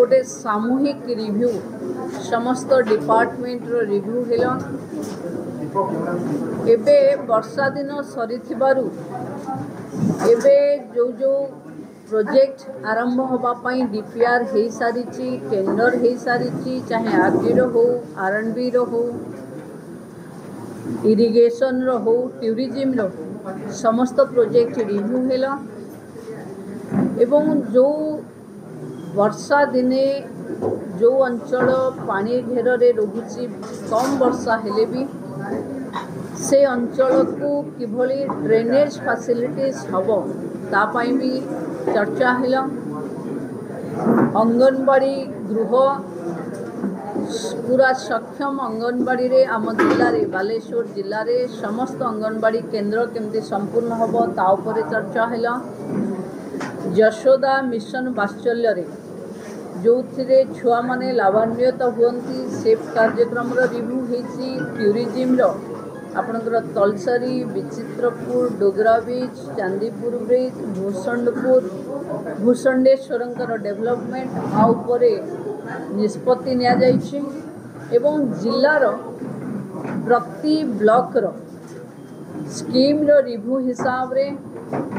गोटे सामूहिक रिव्यू समस्त डिपार्टमेंट रो रिव्यू हेला एबे वर्षा दिन सरी थिबारु एबे जो जो प्रोजेक्ट आरंभ होबा पई डीपीआर हे सारी टेंडर हे सारी चाहे आरडी रो हो आरएनबी रो हो इरिगेशन रो हो टूरिज्म रो समस्त प्रोजेक्ट रिव्यू हेला एवं जो वर्षा दिने जो अंचल पानी घेर रे रहुची कम वर्षा हेले भी से अंचल को किभली ड्रेनेज फैसिलिटीज हबो तापाई भी चर्चा हेला अंगनवाड़ी गृह पूरा सक्षम अंगनवाड़ी रे आम जिले रे बालेश्वर जिले रे समस्त अंगनवाड़ी केंद्र केमती संपूर्ण हबो ता उपरे चर्चा हेला यशोदा मिशन वात्सल्य रे जो थिरे छुआ माने लाभान्वित हुअंती से कार्यक्रम रो रिव्यू हेची टूरिज्म रो आपनकर तलसारी विचित्रपुर डोगरा बीच चांदीपुर ब्रिज भूषंडेश्वरंकर डेवलपमेंट आ उपरे निष्पत्ति निया जाइछि एवं जिल्लार प्रति ब्लॉक रो स्कीम रो रिव्यू हिसाब रे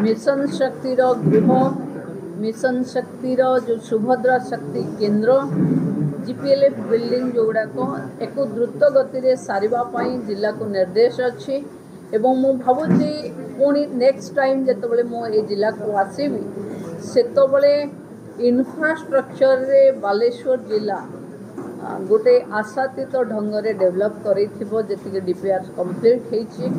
मिशन शक्ति रो गृह मिशन शक्ति रो जो सुभद्रा शक्ति केंद्र जीपीएलएफ बिल्डिंग जोगुड़ाक एक द्रुत गति रे सारिबा पई जिला को निर्देश अच्छी एवं मु भावुची पुणी नेक्स्ट टाइम जेतबले मो ए जिला को आसीबी सेतबले इंफ्रास्ट्रक्चर रे बालेश्वर जिला गोटे आशातीत ढंग रे डेवलप करिथिबो जेतिके डीपीआर कंप्लीट हेछि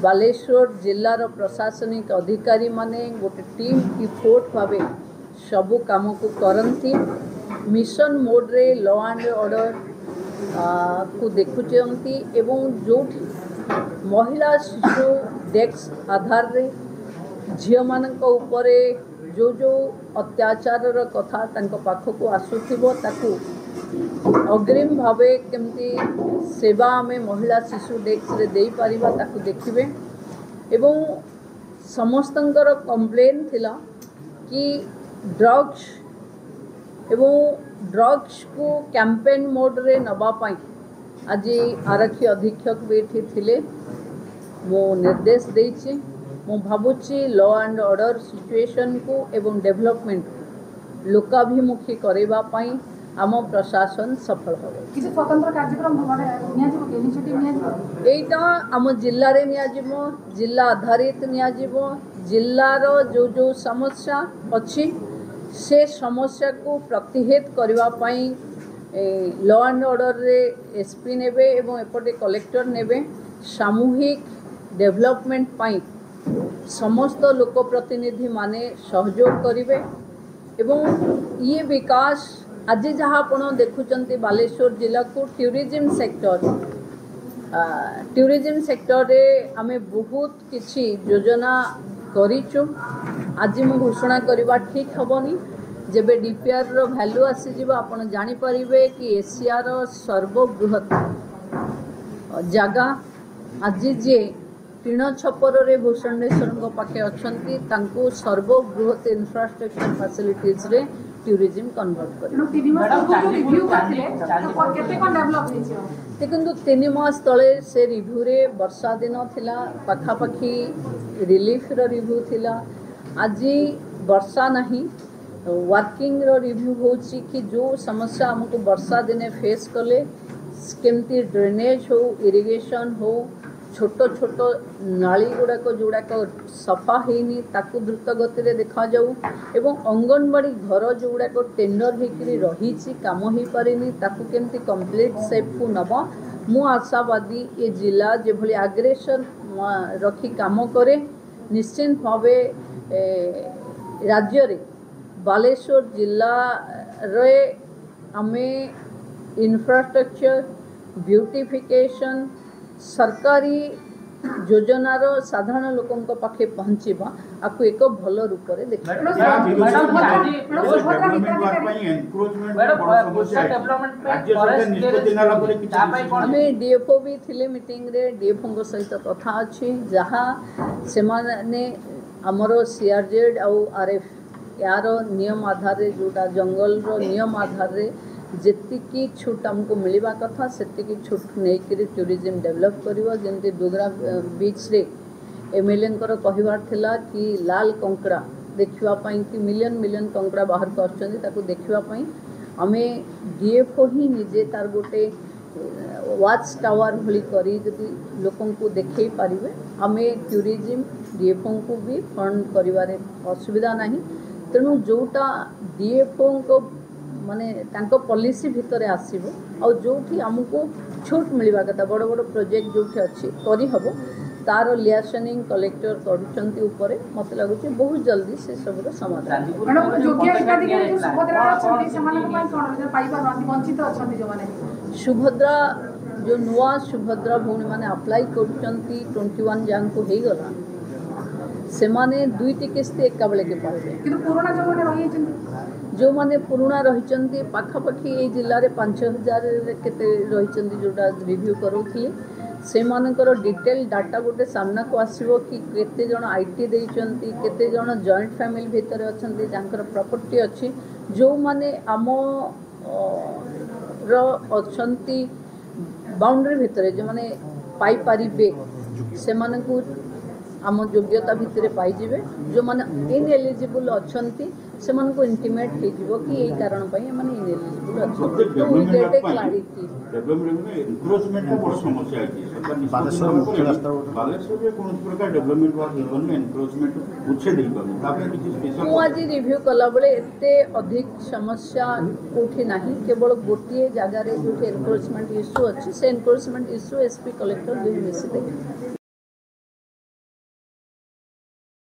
बालेश्वर जिलार प्रशासनिक अधिकारी माने गोटे टीम इफोर्ट भावे सबु काम को करंती मिशन मोड रे लॉ एंड ऑर्डर को देखुचंती एवं जो महिला शिशु डेस्क आधार रे झियो मानक उपरे जो जो अत्याचार रो कथा तांको पाखको आसुथिबो ताकू अग्रिम भावे केमती सेवा आमे महिला शिशु डेस्क रे देई परिबा ताकू देखिबे एवं समस्तंकर कंप्लेन थिला कि ड्रग्स एवं ड्रग्स को कैंपेन मोड रे नबा पाई आज आरक्षी अधीक्षक भी एठी थिले मो निर्देश देछि मो भाबुची लॉ एंड ऑर्डर सिचुएशन को एवं डेवलपमेंट लोकाभिमुखी करेबा पाई आम प्रशासन सफल होबे किसी स्वतंत्र कार्यक्रम माने निया जीवो इनिशिएटिव निया जीवो एटा आम जिल्ला रे निया जीवो जिल्ला आधारित निया जीवो जिल्ला रो जो जो समस्या अछि से समस्या को प्रतिहेत करबा पाई लॉ एंड ऑर्डर रे एसपी नेबे एवं एपटे कलेक्टर नेबे सामूहिक डेवलपमेंट पाई समस्त लोक प्रतिनिधि माने सहयोग करिवे एवं ये विकास आज जहाँ आपण देखुचंती बालेश्वर जिला को टूरिज्म सेक्टर रे आमे बहुत किछि योजना करिचु आज मु घोषणा करबा ठीक हबनी जेबे डीपीआर रो वैल्यू आसी जीव आपण जानि परिबे कि एशिया रो सर्वबृहत जगह आज जे तीन छपर रे भूषणेश्वर पाखे अछंती तांको सर्वबृहत इंफ्रास्ट्रक्चर फैसिलिटीज रे टूरिज्म कन्वर्ट कर देखो 3 मास तले से रिव्यू रे वर्षा दिन थिला पाखापाखी रिलीफ रो रिव्यू थिला आज वर्षा नहीं वर्किंग रो रिव्यू होची कि जो समस्या हमको वर्षा दिने फेस कले केमती ड्रेनेज हो इरिगेशन हो छोट छोट नाली गुड़ाक जोड़ाक सफा होनी ताकू द्रुत गति रे देखा जाऊ एवं अंगनवाड़ी घर जो गुड़ाक टेंडर होकरी रही काम हो पारिनी ताकू केमती कंप्लीट सेप को नब मु आशावादी ये जिला जो भली आग्रेसर रखी काम करे निश्चिंत भावे राज्य रे बालेश्वर जिला रे आमे इंफ्रास्ट्रक्चर ब्यूटिफिकेशन सरकारी योजनार साधारण लोकों पाखे पहुँचवा आपको एक भल रूप से देखा डीएफओ भी थिले मीटिंग रे डीएफओ सहित कथा अच्छी जहाँ से माने आमर सीआरजेड आउ आरएफ यार नियम आधार जोटा जंगल नियम आधार जेतिकी छूट आमको मिलवा कथा सेतिकी छूट नहीं टूरिज्म डेवलप करिवो जेमती डोगरा बीच रे एमएलए कहबार थिला कि लाल कंकड़ा देखा कि मिलियन मिलियन कंकड़ा बाहर को आसुँच देखापी आमे डीएफओ ही निजे तार गोटे वाच टावर भली करी जदि लोकन को देखै पारिबे आमे टूरिज्म डीएफओ को भी फंड करिवारे असुविधा नहीं तेणु जोटा डीएफओ को माने तांको पॉलिसी भितर आसीबो आ जोठी हमको छूट मिलवा कथा बड़ बड़ प्रोजेक्ट जोठी अछि करी हबो तार लियासनिंग कलेक्टर करूचंती ऊपर मत लगुच बहुत जल्दी से सब समाधान मैडम योग्य हिताधिकारी जो सुभद्रा अछंती सेमानक पई कोन जे पाई पारନ୍ତି वंचित अछंती जो माने सुभद्रा जो नुआ सुभद्रा भूमि माने अप्लाई करूचंती 21 जान को हे गला से माने दुईटी किस्ती एका बेले के पाइबे किंतु पुराना जो माने रही छंती जो माने पुराना रही पाखापाखि ये जिले में 5000 केते रही जोटा रिव्यू करूली से मानकर डिटेल डाटा गोटे सामना को आसो कि केते जन आईटी देइचंती केते जन जॉइंट फैमिली भितर अछंती जानकर प्रॉपर्टी अच्छी जो माने आम अछंती बाउंड्री भितर जो माने पाई पारिबे से मानकु आम योग्यता भितर पाइबे जो माने इनएलिजिबल अछंती से मानकु इंटिमेट हो कि यही कारण पई माने इनएलिजिबल अछंती तो we get a clarity development में एनक्रोचमेंट का बड़ समस्या है बालेश्वर मुख्य रास्ता बालेश्वर में कौन प्रकार डेवलपमेंट वर्क जीवन में एनक्रोचमेंट उच्छेद नहीं करनी ताकि किसी स्पेशल मु आज रिव्यू कला बेले एते अधिक समस्या कोठी नाही केवल गोटिए जगह रे जो एनक्रोचमेंट इश्यू अछि से एनक्रोचमेंट इश्यू एसपी कलेक्टर दुई मिसी देखि